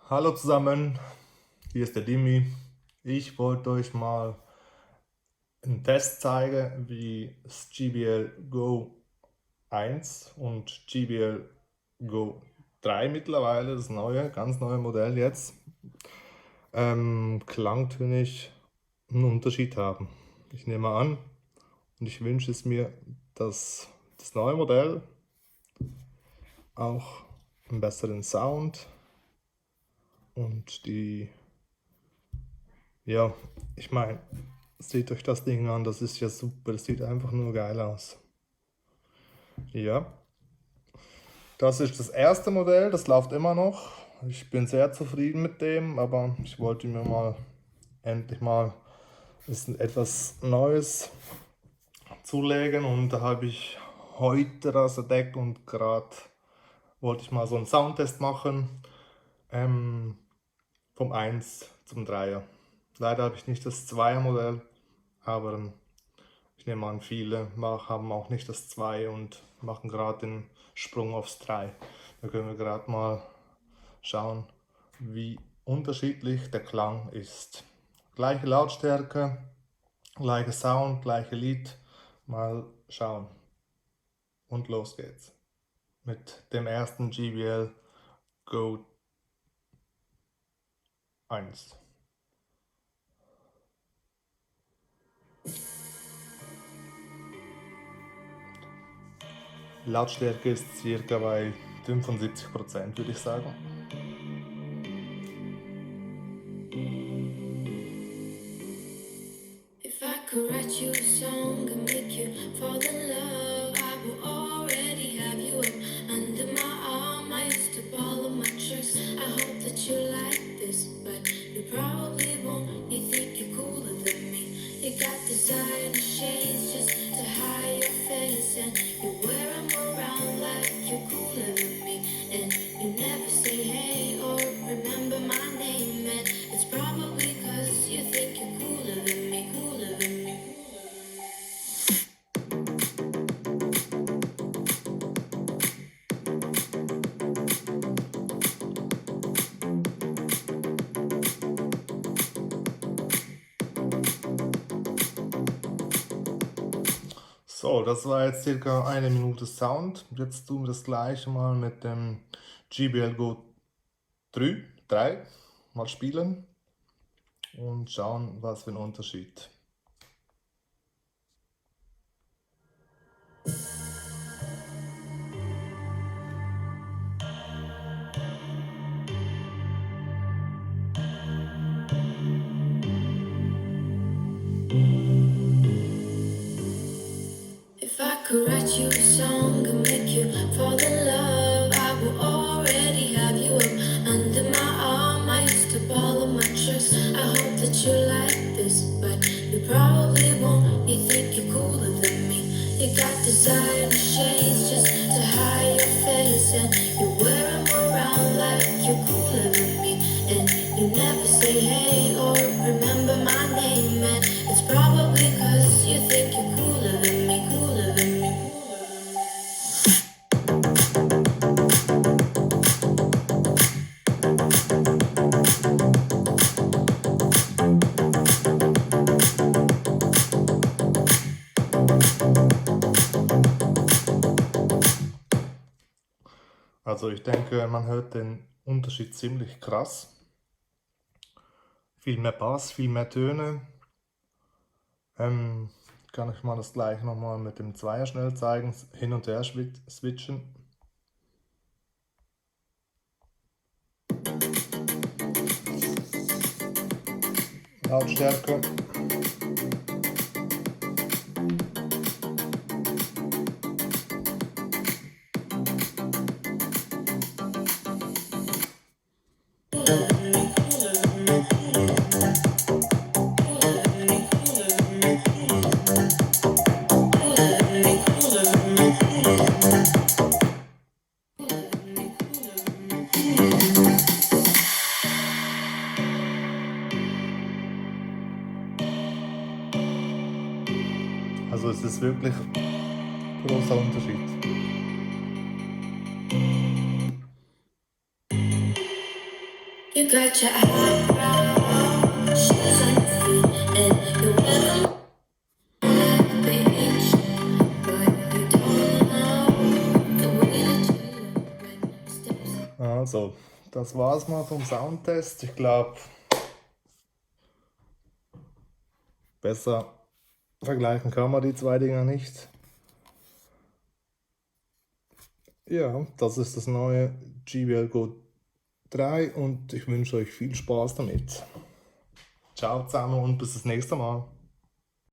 Hallo zusammen, hier ist der Dimi. Ich wollte euch mal einen Test zeigen, wie das JBL Go 1 und JBL Go 3 mittlerweile, das neue, ganz neue Modell jetzt, klangtönig einen Unterschied haben. Ich nehme an und ich wünsche es mir, dass das neue Modell auch einen besseren Sound und ja, ich meine, seht euch das Ding an, das ist ja super, das sieht einfach nur geil aus. Ja, das ist das erste Modell, das läuft immer noch. Ich bin sehr zufrieden mit dem, aber ich wollte mir mal endlich mal etwas Neues zulegen und da habe ich heute das entdeckt und gerade wollte ich mal so einen Soundtest machen, ähm, vom 1 zum 3er. Leider habe ich nicht das 2er Modell, aber ich nehme an, viele haben auch nicht das 2 und machen gerade den Sprung aufs 3. Da können wir gerade mal schauen, wie unterschiedlich der Klang ist. Gleiche Lautstärke, gleicher Sound, gleiche Lied. Mal schauen. Und los geht's. Mit dem ersten JBL Go 1. Lautstärke ist circa bei 75%, würde ich sagen. If I could write you a song and make you fall in love, I will already have you up under my arm. I used to borrow my tricks. I hope that you like this, but you probably won't. You think you're cooler than me. You got designer shades just to hide your face, and you wear them around like you're cooler than me. And you never say hey or remember my name, and it's probably 'cause you think you're cooler than me, cooler than me. So, das war jetzt circa eine Minute Sound. Jetzt tun wir das gleiche mal mit dem JBL Go 3 mal spielen und schauen, was für ein Unterschied. If I could write you a song and make you fall in love, I will already have you up under my arm. I used to borrow my tricks. I hope that you like this, but you probably won't. You think you're cooler than me. You got designer shades just to hide your face, and you wear them around like you're cooler than me. And you never say hey or remember my name, and it's probably 'cause you think you're cooler than me, cooler than me. Also ich denke, man hört den Unterschied ziemlich krass. Viel mehr Bass, viel mehr Töne. Kann ich mal das gleich nochmal mit dem Zweier schnell zeigen, hin und her switchen. Lautstärke. Also es ist wirklich ein großer Unterschied. You got your eyebrow, shoes on your feet, and you wear them at the beach. But you don't know the way that you look when you step. Also, das war's mal vom Soundtest. Ich glaube, besser vergleichen kann man die zwei Dinger nicht. Ja, das ist das neue JBL Go 3 und ich wünsche euch viel Spaß damit. Ciao zusammen und bis das nächste Mal.